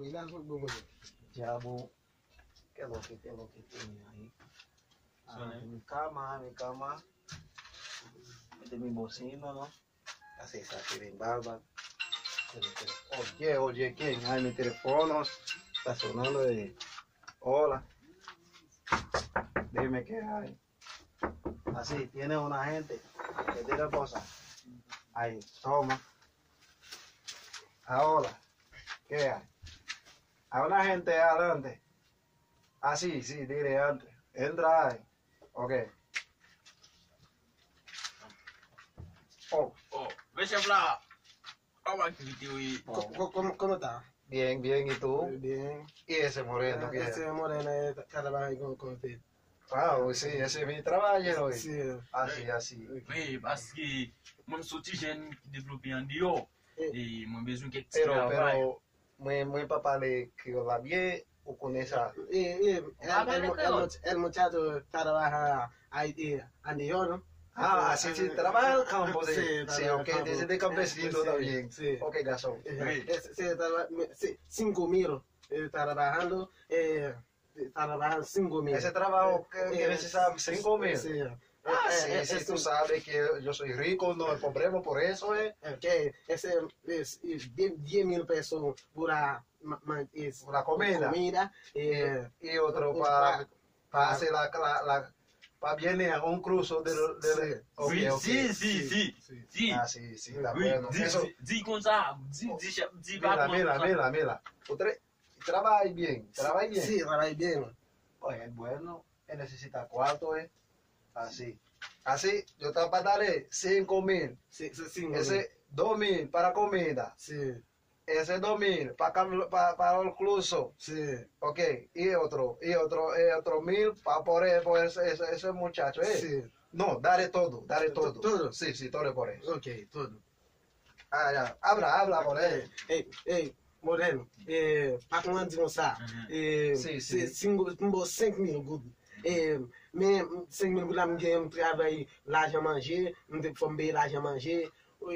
afuera, Ya, ¿qué es lo que tiene ahí? Mi cama, de mi bocina, ¿no? Así está, tiene barba. Oye, ¿quién? Ay, mi teléfono está sonando de... Hola, dime qué hay. Así, tiene una gente que tiene cosas. Ahí, toma. Ahora, ¿qué hay? Hay una gente adelante. Ah, sí, dile antes. Entra ahí. Ok. Deixa eu falar. Como activity hoy? ¿Cómo está? Bien, ¿y tú? Bien. ¿Y ese moreno qué es? Ese moreno trabaja ahí con usted. Ah, sí, ese es mi trabajo hoy. Sí. Así. Oui, parce que mon sorti jeune qui développé en dehors et mon besoin que Pero, muy papá le que la bien o con esa. El muchacho trabaja ahí en ¿no? Ah, así sí, trabaja en el campo. Sí, ok, desde de campesino también. Sí. Ok, Gazón. Sí, 5.000 trabajando, trabajan 5.000. Ese trabajo que necesita 5.000. Sí. Sí, tú sabes que yo soy rico, no me problema por eso, Que ese es 10.000 pesos por la comida. Y otro para hacer para viene a un cruzo de Oui, si. Ah, sí, está bueno. Eso, Dis comme ça, dis pas mira. Usted trabaja bien. Sí, trabaja bien. Oye, bueno, él necesita cuarto, Así, yo te voy a darle 5.000. Sí, Ese 2.000 para comida. Sí. Ese 2.000 para el cruzo. Sí. Ok, y otro 1.000 para por ese muchacho, Sí. No, dale todo. ¿Todo? Sí, todo por eso. Ok, todo. Ah, ya, habla por él. Moreno, para comment dire ça? Si. 5.000 goud. Mais 5.000 goud là, je travaille l'argent manger, je faut payer l'argent manger, faut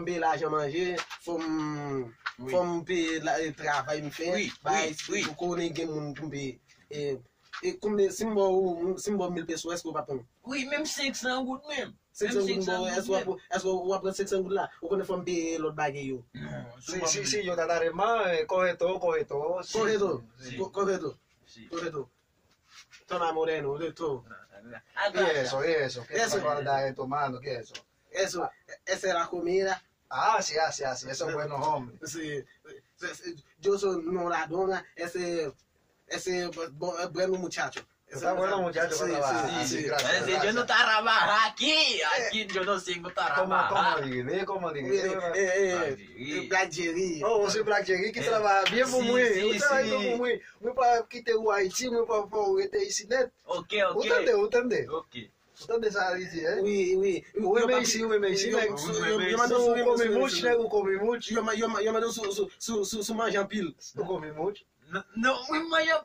payer l'argent manger, faut payer le travail me faire. Oui. Pour qu'on ait gain pour payer. Et comme si moi 1.000 pesos, est-ce qu'on va prendre? Oui, même 500 gouttes même. 500 goud, est-ce qu'on va prendre 500 goud là? Ou qu'on faut payer l'autre baguette? Sí, yo te daré más, coge todo. Sí. Correcto. Toma Moreno, de todo. Y eso, ¿qué Eso. te va a dar tomando? ¿Qué es eso? Esa es la comida. Ah, sí, eso es bueno, hombre. Sí. Yo soy Maradona, ese bueno muchacho. Está bueno, muchacho, Sí, trabaja. sí. Gracias. Yo no trabajo aquí yo no sé trabajar. ¿Cómo Black Jerry. Oh, você Black Jerry que trabalha bem Sim, muito, sim, sim. muito para que ter o Haiti, muito para o esse net. Ok. Entendeu? Ok. Entendeu essa dizer? Oui. O MIC, o come muito, Eu mandou su manjar pile. o come muito. Não, mas eu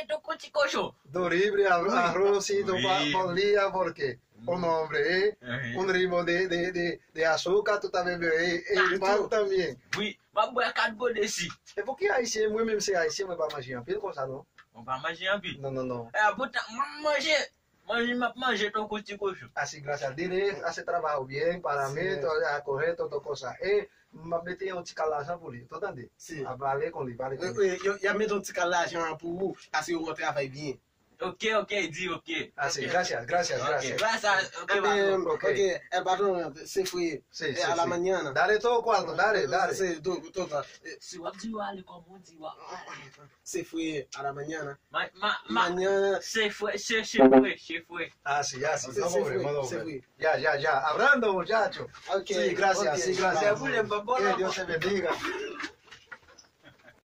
tô com coxo. Do libre, arroz, do Oui. bolia, porque o nome um ritmo de açúcar, tu também vê, e pago também. Oui, mas boa carbo desse. É porque Haiti, muito mesmo se Haiti, mas para magia, pelo coisa não? On va manger un peu. Não. Bota, manger ton coxo. Assim, graças a Deus, assim trabalho bem, para mim, a correto, toda coisa. Mas me tem um ticalação por isso, tô entendendo? Sim. A valer com ele. Eu meto um ticalagem pour vous, parce que vous travaillez bien. Ok, dis ok. Assim, Ok. graças. Graças, Ok, el patrón se fue a la mañana. Dale todo cuarto, dale. Sí, todo. Se o abdiu ali como diu. Se fue a la mañana. Mañana se fue. Así, Se no fue. hombre. Ya. Hablando, muchacho. Ok. Sí, gracias. Ok. Que Dios te bendiga.